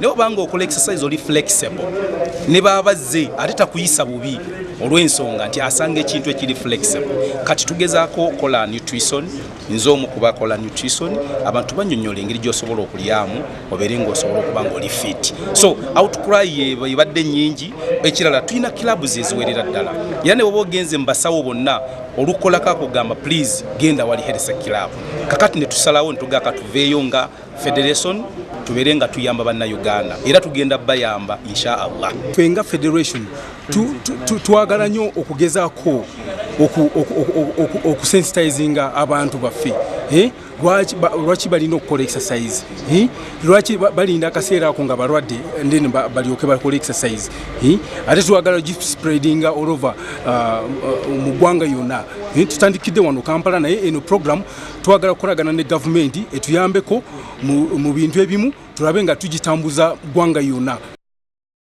ne obanga okola exercise oli flexible ne babazze ate takuyisa bubi olw'ensonga nti asanga ekintu ekiri flexible. Kati tugezaako kola nutrition, nze omu kubakola nutrition, abantu bannyonnyola engeri gy'osobola okulyamu obeere ng'osobola okuba ng'oli fit. So outcry ebadde nnyingi, ekirala tulina clubs eziwerera ddala. Era ne bwoba ogenze mu basawo bonna olukolako akugamba please genda wali health club. Kakati ne tusalawo ntugaka tuveeyo nga federation tubeere nga tuyamba banna Uganda era tugenda bayamba insha Allah. Fenga federation twagala nnyo okugezaako okusensitizinga abantu baffe. Lwaki balina okukola exercise? Lwaki balinda akaseera ako nga balwadde then balyoke bakola exercise? Ate twagala spreadinga all over mu ggwanga yonna. Tutandikidde wano Kampala naye eno program twagala kukolagana ne gavumenti etuyambeko mu bintu ebimu tulabe nga tugitambuza ggwanga yonna.